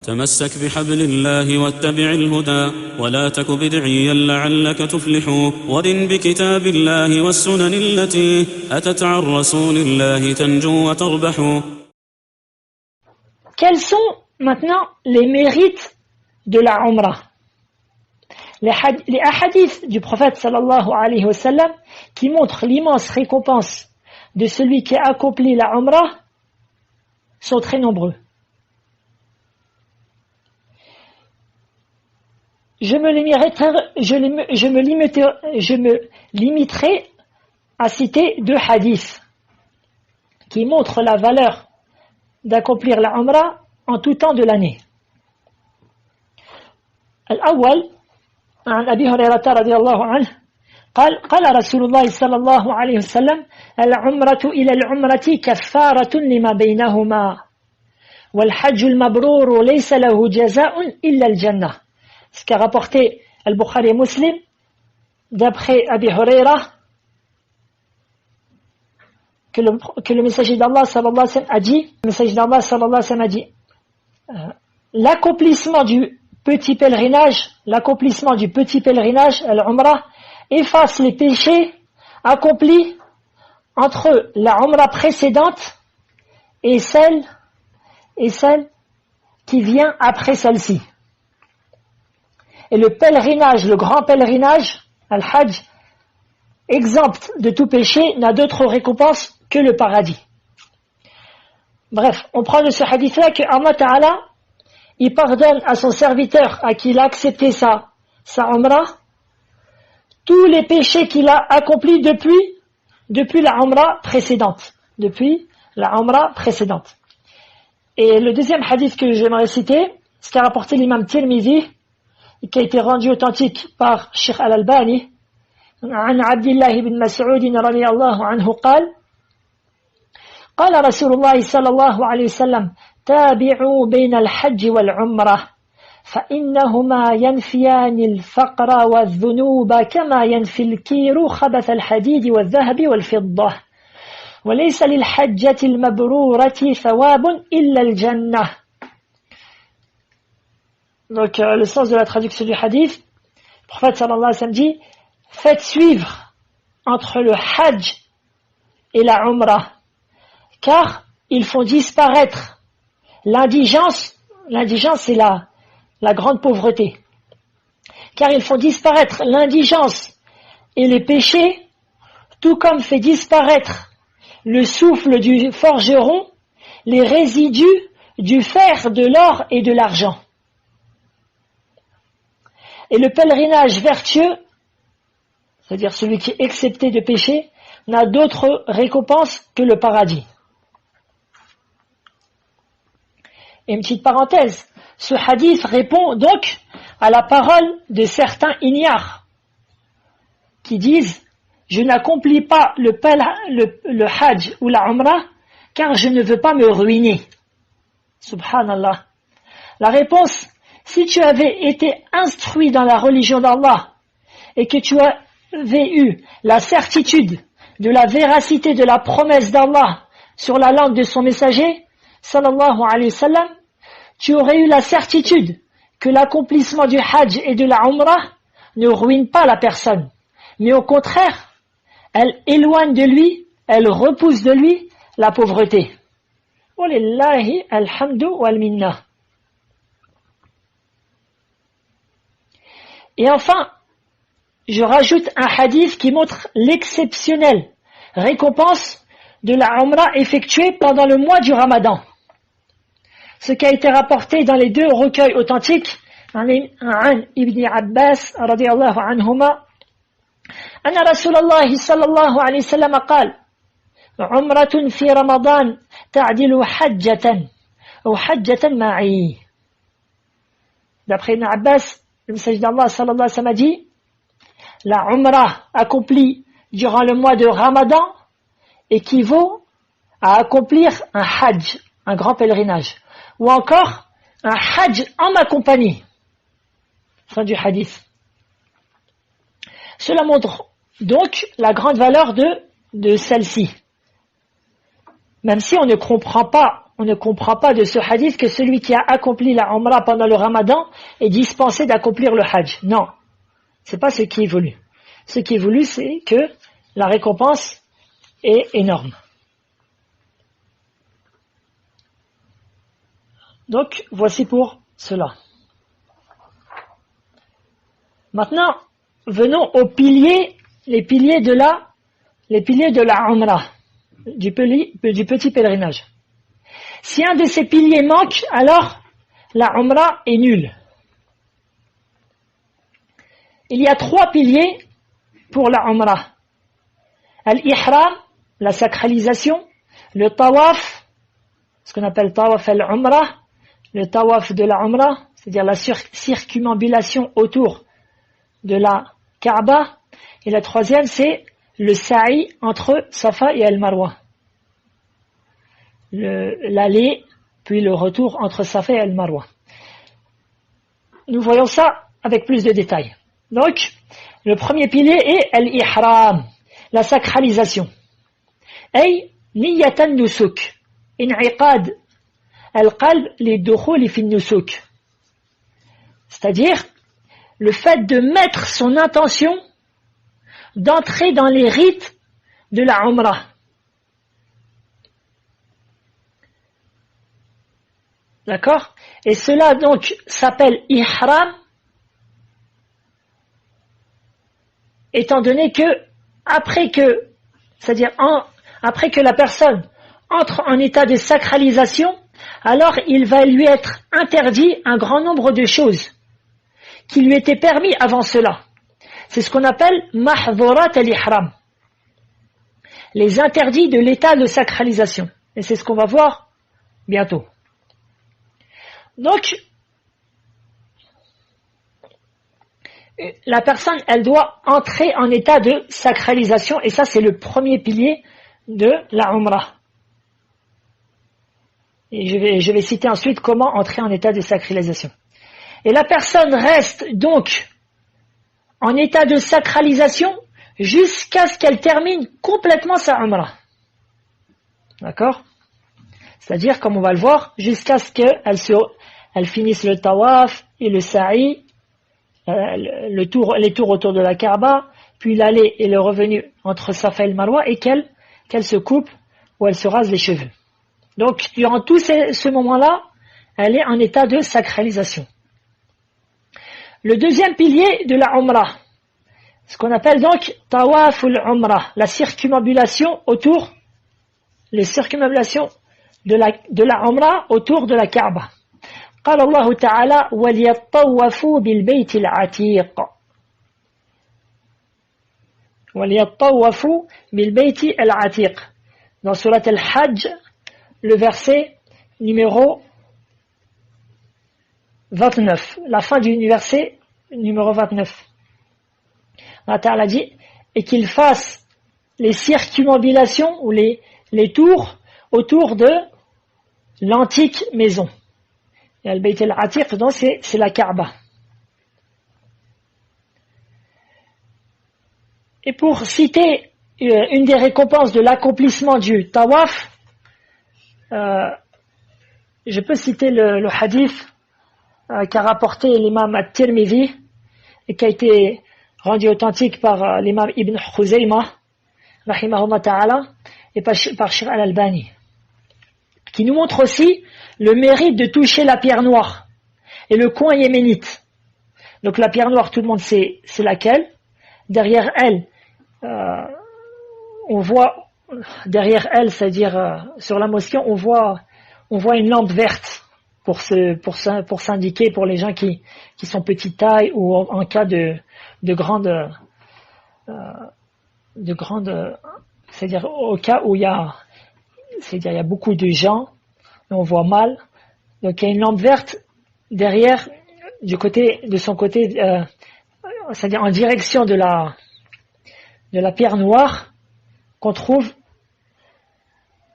تمسك بحبل الله واتبع الهدى ولا تك بدعيا لعلك تفلح ورن بكتاب الله والسنن التي أتت عن رسول الله تنجو وتربح. Quels sont maintenant les mérites de la Umrah? Les hadiths du prophète sallallahu alayhi wa sallam qui montrent l'immense récompense de celui qui a accompli la Umrah sont très nombreux. Je me limiterai à citer deux hadiths qui montrent la valeur d'accomplir la Umrah en tout temps de l'année. الأول عن أبي هريرة رضي الله عنه قال رسول الله صلى الله عليه وسلم العمرة إلى العمرة كفارة لما بينهما والحج المبرور ليس له جزاء إلا الجنة. Ce qu'a rapporté Al-Bukhari et Muslim d'après Abi Huraira que le messager d'Allah sallallahu alayhi wa sallam a dit l'accomplissement du petit pèlerinage al-Umrah efface les péchés accomplis entre la Umrah précédente et celle qui vient après celle-ci. Et le pèlerinage, le grand pèlerinage, al-Hajj, exempt de tout péché, n'a d'autre récompense que le paradis. Bref, on prend de ce hadith-là que Allah Ta'ala, il pardonne à son serviteur à qui il a accepté sa Umrah, tous les péchés qu'il a accomplis depuis la Umrah précédente. Et le deuxième hadith que j'aimerais citer, ce qu'a rapporté l'imam Tirmidhi, qui a été rendu authentique par Sheikh Al-Albani, عن عبد الله بن مسعود رضي الله عنه قال رسول الله صلى الله عليه وسلم تابعوا بين الحج والعمرة فإنهما ينفيان الفقر والذنوب كما ينفي الكير خبث الحديد والذهب والفضة وليس للحجة المبرورة ثواب إلا الجنة. Donc le sens de la traduction du hadith, le prophète sallallahu alayhi wa sallam dit faites suivre entre le hajj et la umrah car ils font disparaître l'indigence c'est la grande pauvreté, car ils font disparaître l'indigence et les péchés tout comme fait disparaître le souffle du forgeron les résidus du fer, de l'or et de l'argent. Et le pèlerinage vertueux, c'est-à-dire celui qui est excepté de péché, n'a d'autre récompense que le paradis. Et une petite parenthèse, ce hadith répond donc à la parole de certains ignares qui disent « Je n'accomplis pas le hajj ou la umrah car je ne veux pas me ruiner. » Subhanallah. La réponse: si tu avais été instruit dans la religion d'Allah et que tu avais eu la certitude de la véracité de la promesse d'Allah sur la langue de son messager, sallallahu alayhi wa sallam, tu aurais eu la certitude que l'accomplissement du hajj et de la umrah ne ruine pas la personne, mais au contraire, elle éloigne de lui, elle repousse de lui la pauvreté. Walillahi alhamdu wal minna. Et enfin, je rajoute un hadith qui montre l'exceptionnelle récompense de la Umrah effectuée pendant le mois du Ramadan. Ce qui a été rapporté dans les deux recueils authentiques, عن ابن عباس رضي الله عنهما أن رسول الله صلى الله عليه وسلم قال عمرة في رمضان تعدل حجة أو حجة معي. D'après Ibn Abbas, le messager d'Allah sallallahu alayhi wa sallam a dit la Umrah accomplie durant le mois de Ramadan équivaut à accomplir un hajj, un grand pèlerinage, ou encore un hajj en ma compagnie. Fin du hadith. Cela montre donc la grande valeur de celle-ci. Même si on ne comprend pas on ne comprend pas de ce hadith que celui qui a accompli la Umrah pendant le Ramadan est dispensé d'accomplir le Hajj. Non, c'est pas ce qui est voulu. Ce qui est voulu, c'est que la récompense est énorme. Donc, voici pour cela. Maintenant, venons aux piliers, les piliers de la Umrah, du petit pèlerinage. Si un de ces piliers manque, alors la Umrah est nulle. Il y a 3 piliers pour la Umrah. Al-Ihram, la sacralisation, le Tawaf, ce qu'on appelle Tawaf al-Umrah, le Tawaf de la Umrah, c'est-à-dire la circumambulation autour de la Kaaba, et la 3e c'est le Sa'i entre Safa et Al-Marwa. L'aller, puis le retour entre Safa et Al-Marwa. Nous voyons ça avec plus de détails. Donc, le premier pilier est Al-Ihram, la sacralisation. Ay niyatan nusuk, in'iqad al-qalb li-dukhul fi nusuk. C'est-à-dire, le fait de mettre son intention d'entrer dans les rites de la Umrah. D'accord? Et cela donc s'appelle Ihram, étant donné que après que la personne entre en état de sacralisation, alors il va lui être interdit un grand nombre de choses qui lui étaient permis avant cela. C'est ce qu'on appelle mahdhurat al-ihram, les interdits de l'état de sacralisation. Et c'est ce qu'on va voir bientôt. Donc, la personne, elle doit entrer en état de sacralisation, et ça c'est le premier pilier de la Umrah. Et je vais citer ensuite comment entrer en état de sacralisation. Et la personne reste donc en état de sacralisation jusqu'à ce qu'elle termine complètement sa Umrah. D'accord? C'est-à-dire, comme on va le voir, jusqu'à ce qu'elle finisse le Tawaf et le Sa'i, les tours autour de la Kaaba, puis l'aller et le revenu entre Safa et le Marwa, et qu'elle se coupe ou elle se rase les cheveux. Donc, durant tout ce moment-là, elle est en état de sacralisation. Le deuxième pilier de la Umrah, ce qu'on appelle donc Tawaful Umrah, la circumambulation autour, les circumambulations de la Umrah autour de la Kaaba. قال الله تعالى وليطوفوا بالبيت العتيق وليطوفوا بالبيت العتيق. Dans Surat al-Hajj, le verset numéro 29, la fin du verset numéro 29. Allah Ta'ala dit, et qu'il fasse les circumambulations ou les tours autour de l'antique maison. Et Al-Bayt al-Atiq, donc c'est la Kaaba. Et pour citer une des récompenses de l'accomplissement du Tawaf, je peux citer le hadith qu'a rapporté l'imam At-Tirmidhi et qui a été rendu authentique par l'imam Ibn Khuzaymah, rahimahullah ta'ala, et par Sheikh Al-Albani, qui nous montre aussi le mérite de toucher la pierre noire et le coin yéménite. Donc la pierre noire, tout le monde sait c'est laquelle. Derrière elle, on voit, c'est-à-dire sur la mosquée, on voit une lampe verte pour s'indiquer pour les gens qui sont petite taille ou en cas de grande, c'est-à-dire au cas où il y a beaucoup de gens, on voit mal. Donc il y a une lampe verte derrière, de son côté, c'est-à-dire en direction de la pierre noire qu'on trouve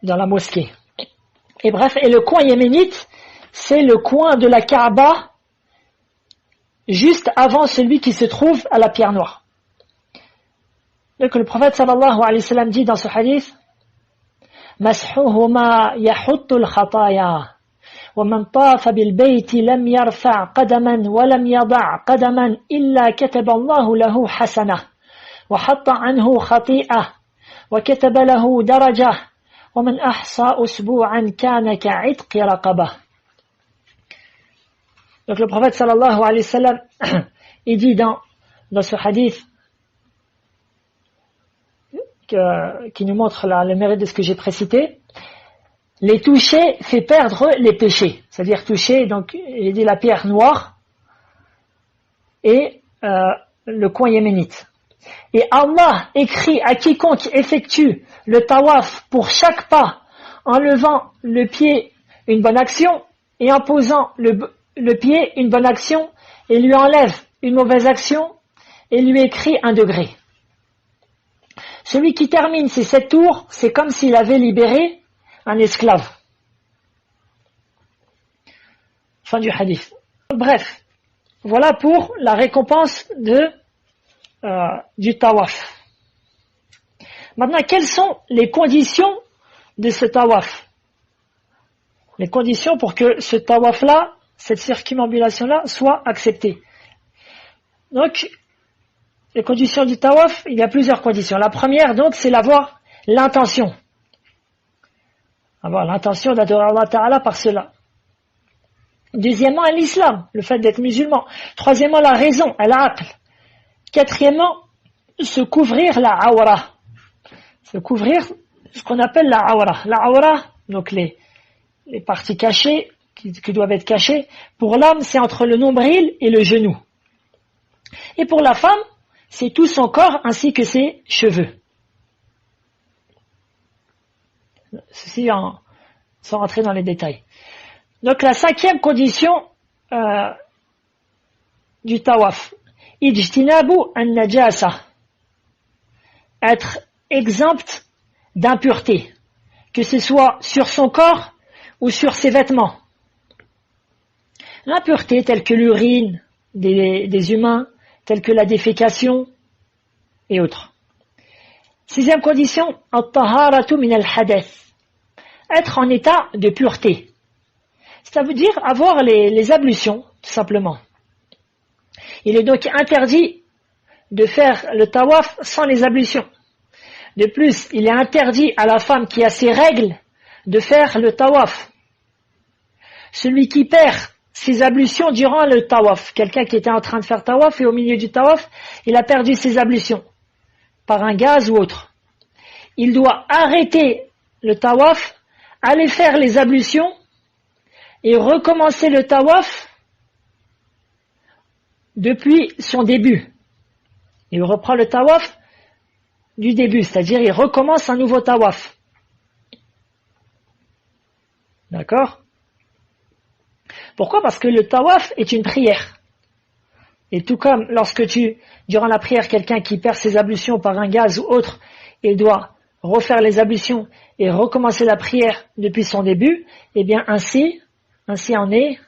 dans la mosquée. Et bref, et le coin yéménite, c'est le coin de la Kaaba juste avant celui qui se trouve à la pierre noire. Donc le prophète sallallahu alayhi wa sallam dit dans ce hadith, مسحهما يحط الخطايا ومن طاف بالبيت لم يرفع قدما ولم يضع قدما إلا كتب الله له حسنة وحط عنه خطيئة وكتب له درجة ومن أحصى أسبوعا كان كعتق رقبة. Donc le prophète sallallahu alayhi wa sallam, il dit dans ce hadith qui nous montre le mérite de ce que j'ai précité, les toucher fait perdre les péchés. C'est-à-dire toucher, donc il dit la pierre noire et le coin yéménite. Et Allah écrit à quiconque effectue le tawaf pour chaque pas, en levant le pied une bonne action et en posant le pied une bonne action et lui enlève une mauvaise action et lui écrit 1 degré. Celui qui termine ces 7 tours, c'est comme s'il avait libéré un esclave. Fin du hadith. Bref, voilà pour la récompense du tawaf. Maintenant, quelles sont les conditions de ce tawaf? Les conditions pour que ce tawaf-là, cette circumambulation-là, soit acceptée. Donc, les conditions du tawaf, il y a plusieurs conditions. La première, donc, c'est d'avoir l'intention. Avoir l'intention d'adorer Allah Ta'ala par cela. Deuxièmement, l'islam, le fait d'être musulman. Troisièmement, la raison, al-aql. Quatrièmement, se couvrir la awra. Se couvrir ce qu'on appelle la awra. La awra, donc les parties cachées, qui doivent être cachées. Pour l'homme, c'est entre le nombril et le genou. Et pour la femme, c'est tout son corps ainsi que ses cheveux. Ceci sans rentrer dans les détails. Donc la 5e condition du tawaf, ijtinabu an-najasa, être exempt d'impureté, que ce soit sur son corps ou sur ses vêtements. L'impureté telle que l'urine des humains, telle que la défécation et autres. 6e condition, at-taharatu min al-hadath, être en état de pureté. Ça veut dire avoir les ablutions, tout simplement. Il est donc interdit de faire le tawaf sans les ablutions. De plus, il est interdit à la femme qui a ses règles de faire le tawaf. Celui qui perd ses ablutions durant le tawaf, quelqu'un qui était en train de faire tawaf et au milieu du tawaf, il a perdu ses ablutions par un gaz ou autre. Il doit arrêter le tawaf, aller faire les ablutions et recommencer le tawaf depuis son début. Il reprend le tawaf du début, c'est-à-dire il recommence un nouveau tawaf. D'accord? Pourquoi? Parce que le tawaf est une prière. Et tout comme lorsque durant la prière, quelqu'un qui perd ses ablutions par un gaz ou autre, il doit refaire les ablutions et recommencer la prière depuis son début, et bien ainsi en est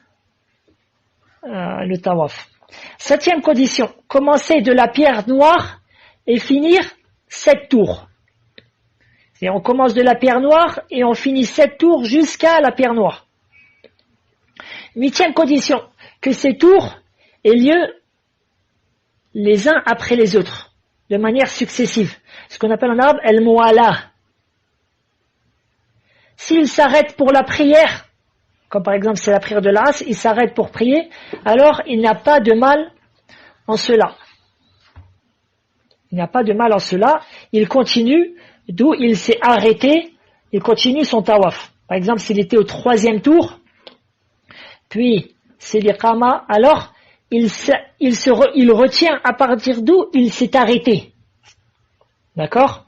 le tawaf. 7e condition, commencer de la pierre noire et finir 7 tours. Et on commence de la pierre noire et on finit 7 tours jusqu'à la pierre noire. 8e condition, que ces tours aient lieu les uns après les autres, de manière successive. Ce qu'on appelle en arabe al-muwala. S'il s'arrête pour la prière, comme par exemple c'est la prière de l'Asr, il s'arrête pour prier, alors il n'a pas de mal en cela. Il n'a pas de mal en cela, il continue d'où il s'est arrêté, il continue son tawaf. Par exemple, s'il était au 3e tour, puis c'est l'iqama, alors il retient à partir d'où il s'est arrêté. D'accord?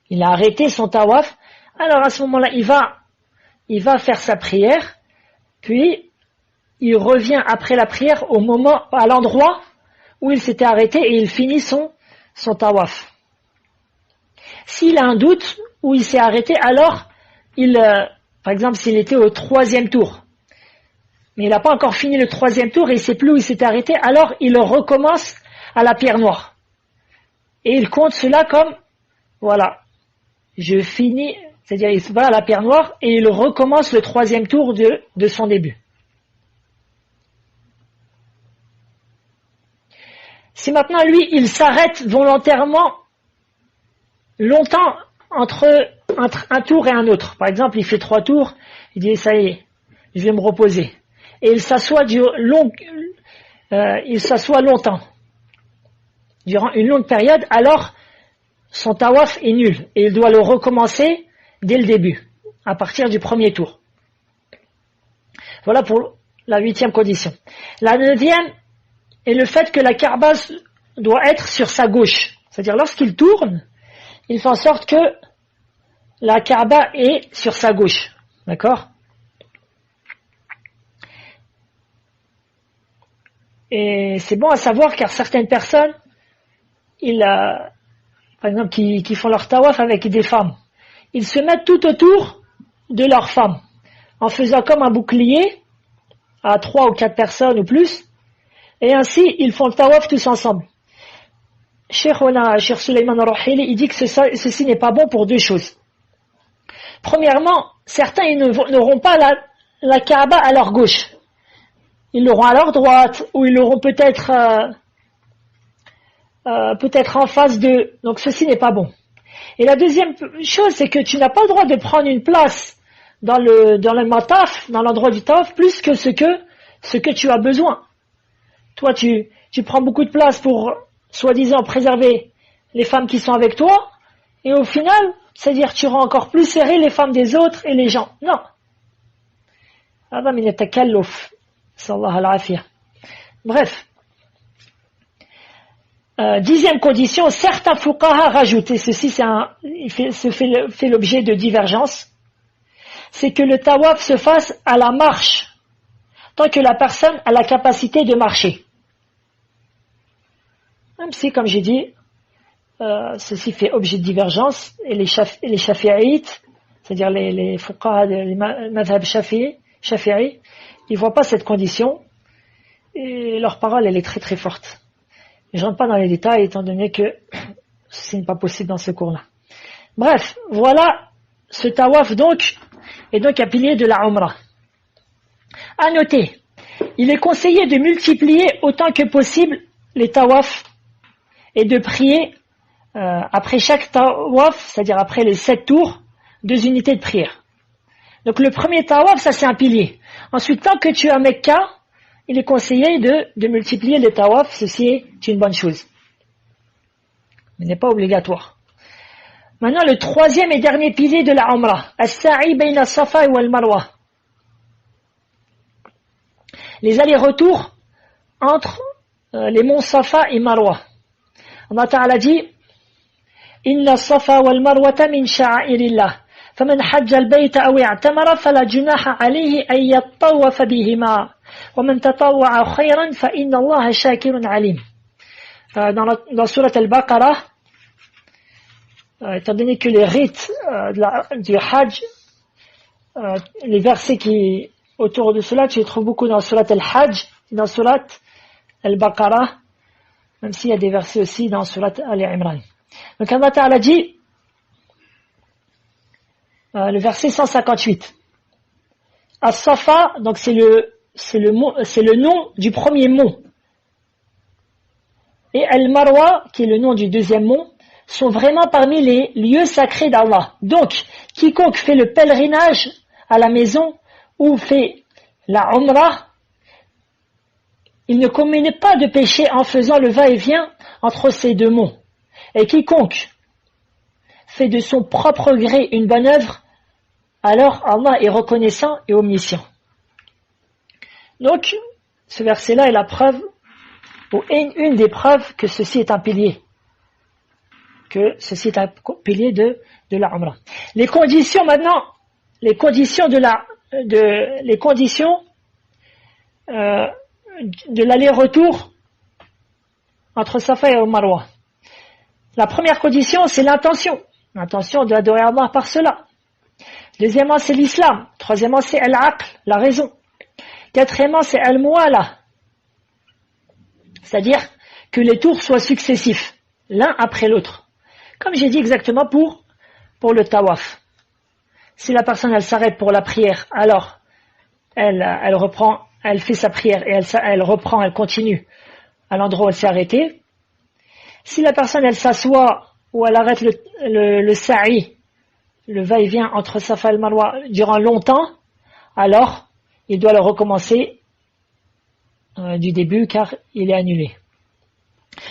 Il a arrêté son tawaf, alors à ce moment-là, il va faire sa prière, puis il revient après la prière à l'endroit où il s'était arrêté et il finit son tawaf. S'il a un doute où il s'est arrêté, alors par exemple, s'il était au 3e tour, mais il n'a pas encore fini le 3e tour et il ne sait plus où il s'est arrêté, alors il recommence à la pierre noire. Et il compte cela comme, voilà, je finis, c'est-à-dire il se va à la pierre noire et il recommence le troisième tour de son début. Si maintenant lui, il s'arrête volontairement longtemps entre un tour et un autre, par exemple il fait 3 tours, il dit ça y est, je vais me reposer, et il s'assoit longtemps, durant une longue période, alors son tawaf est nul et il doit le recommencer dès le début, à partir du premier tour. Voilà pour la 8e condition. La 9e est le fait que la Kaaba doit être sur sa gauche. C'est-à-dire lorsqu'il tourne, il fait en sorte que la Kaaba est sur sa gauche. D'accord ? Et c'est bon à savoir car certaines personnes, par exemple, qui font leur tawaf avec des femmes, ils se mettent tout autour de leur femme, en faisant comme un bouclier à 3 ou 4 personnes ou plus, et ainsi ils font le tawaf tous ensemble. Cheikh Suleiman Rohili, il dit que ceci n'est pas bon pour 2 choses. Premièrement, certains ils n'auront pas la Kaaba à leur gauche. Ils l'auront à leur droite, ou ils l'auront peut-être en face d'eux. Donc ceci n'est pas bon. Et la deuxième chose, c'est que tu n'as pas le droit de prendre une place dans le mataf, dans l'endroit du tawaf, plus que ce que tu as besoin. Toi, tu prends beaucoup de place pour, soi-disant, préserver les femmes qui sont avec toi, et au final, c'est-à-dire tu rends encore plus serré les femmes des autres et les gens. Non. Bref. 10e condition, certains fuqaha rajoutent, et ceci fait l'objet de divergences, c'est que le tawaf se fasse à la marche, tant que la personne a la capacité de marcher. Même si, comme j'ai dit, ceci fait objet de divergence, et les shafi'ites, c'est-à-dire les fuqaha, les madhab shafi'i, ils ne voient pas cette condition, et leur parole, elle est très très forte. Je ne rentre pas dans les détails, étant donné que ce n'est pas possible dans ce cours-là. Bref, voilà ce tawaf donc, est donc un pilier de la Umrah. À noter, il est conseillé de multiplier autant que possible les tawafs et de prier après chaque tawaf, c'est-à-dire après les 7 tours, 2 unités de prière. Donc le premier tawaf, ça c'est un pilier. Ensuite, tant que tu es à Mecca, il est conseillé de multiplier les tawaf, ceci est une bonne chose. Mais n'est pas obligatoire. Maintenant, le 3e et dernier pilier de la Umrah, as-sa'i bayna Safa wal Marwa. Les allers-retours entre les monts Safa et Marwa. Allah Ta'ala dit, Inna Safa wal Marwata min sha'airillah. فمن حج البيت أو اعتمر فلا جناح عليه أن يطوف بهما ومن تطوع خيرا فإن الله شاكر عليم. Dans Surat Al-Baqarah, étant donné que les rites du Hajj, les versets qui autour de cela, tu les trouves beaucoup dans Surat Al-Hajj, dans Surat Al-Baqarah, même s'il y a des versets aussi dans Surat Al-Imran. Donc Allah Ta'ala dit, le verset 158. As-Safa, donc c'est le nom du premier mont. Et Al-Marwa, qui est le nom du deuxième mont, sont vraiment parmi les lieux sacrés d'Allah. Donc, quiconque fait le pèlerinage à la maison ou fait la Umrah, il ne commet pas de péché en faisant le va-et-vient entre ces 2 monts. Et quiconque fait de son propre gré une bonne œuvre, alors Allah est reconnaissant et omniscient. Donc, ce verset-là est la preuve, ou une des preuves que ceci est un pilier. Que ceci est un pilier de la Umrah. Les conditions maintenant, les conditions de l'aller-retour entre Safa et Marwa. La première condition, c'est l'intention. L'intention d'adorer Allah par cela. Deuxièmement, c'est l'islam. Troisièmement, c'est al-aql, la raison. Quatrièmement, c'est al-muwala. C'est-à-dire que les tours soient successifs, l'un après l'autre. Comme j'ai dit exactement pour pour le tawaf. Si la personne elle s'arrête pour la prière, alors elle reprend, elle fait sa prière et elle reprend, elle continue à l'endroit où elle s'est arrêtée. Si la personne elle s'assoit ou elle arrête le sa'i, le va-et-vient entre Safa et le Marwa durant longtemps, alors il doit le recommencer du début car il est annulé.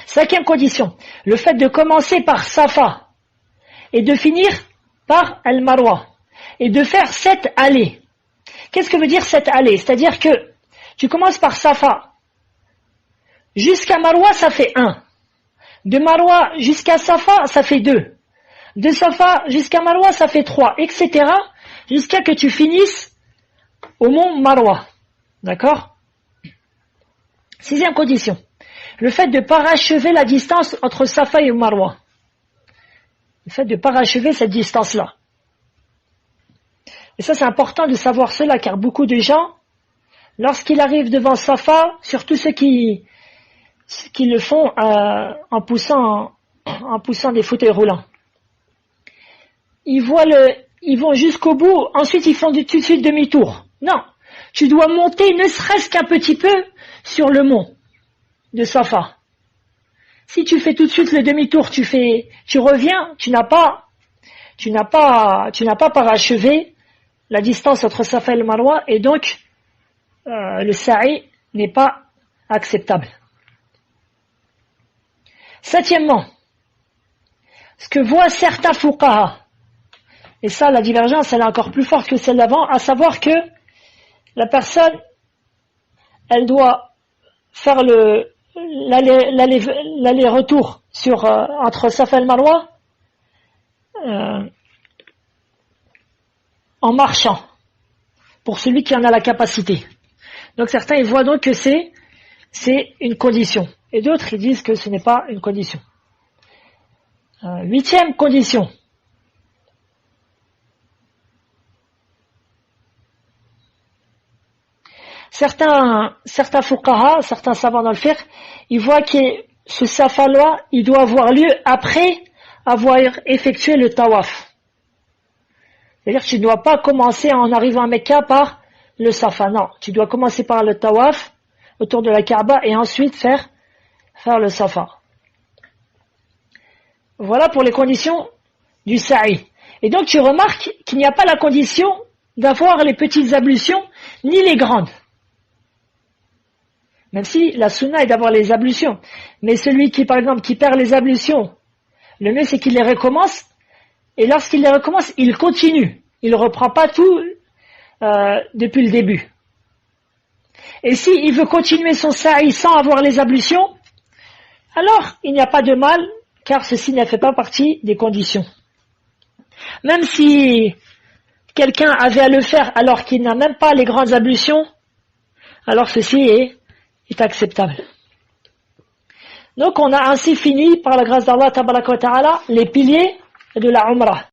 Cinquième condition, le fait de commencer par Safa et de finir par Al-Marwa et de faire 7 allées. Qu'est-ce que veut dire 7 allées? C'est-à-dire que tu commences par Safa jusqu'à Marwa, ça fait 1. De Marwa jusqu'à Safa, ça fait 2. De Safa jusqu'à Marwa, ça fait 3, etc. jusqu'à que tu finisses au mont Marwa. D'accord? Sixième condition, le fait de parachever la distance entre Safa et Marwa. Le fait de parachever cette distance-là. Et ça, c'est important de savoir cela, car beaucoup de gens, lorsqu'ils arrivent devant Safa, surtout ceux qui le font en poussant des fauteuils roulants, ils vont jusqu'au bout, ensuite ils font tout de suite demi-tour. Non, tu dois monter ne serait-ce qu'un petit peu sur le mont de Safa. Si tu fais tout de suite le demi-tour, tu reviens, tu n'as pas parachevé la distance entre Safa et le Marwa, et donc le sa'i n'est pas acceptable. Septièmement, ce que voient certains fuqaha, et ça la divergence elle est encore plus forte que celle d'avant, à savoir que la personne elle doit faire l'aller-retour entre Safa et le Marwa en marchant, pour celui qui en a la capacité. Donc certains ils voient donc que c'est une condition, et d'autres ils disent que ce n'est pas une condition. Huitième condition. Certains fuqaha, certains savants dans le fiqh, ils voient que ce safa-là, il doit avoir lieu après avoir effectué le tawaf. C'est-à-dire que tu ne dois pas commencer en arrivant à Mecca par le safa. Non, tu dois commencer par le tawaf autour de la Kaaba et ensuite faire le safa. Voilà pour les conditions du sa'i. Et donc tu remarques qu'il n'y a pas la condition d'avoir les petites ablutions ni les grandes. Même si la sunna est d'avoir les ablutions. Mais celui qui, par exemple, qui perd les ablutions, le mieux c'est qu'il les recommence. Et lorsqu'il les recommence, il continue. Il ne reprend pas tout depuis le début. Et s'il veut continuer son sa'i sans avoir les ablutions, alors il n'y a pas de mal, car ceci ne fait pas partie des conditions. Même si quelqu'un avait à le faire alors qu'il n'a même pas les grandes ablutions, alors ceci est acceptable. Donc on a ainsi fini, par la grâce d'Allah, tabaraka wa ta'ala, les piliers de la Umrah.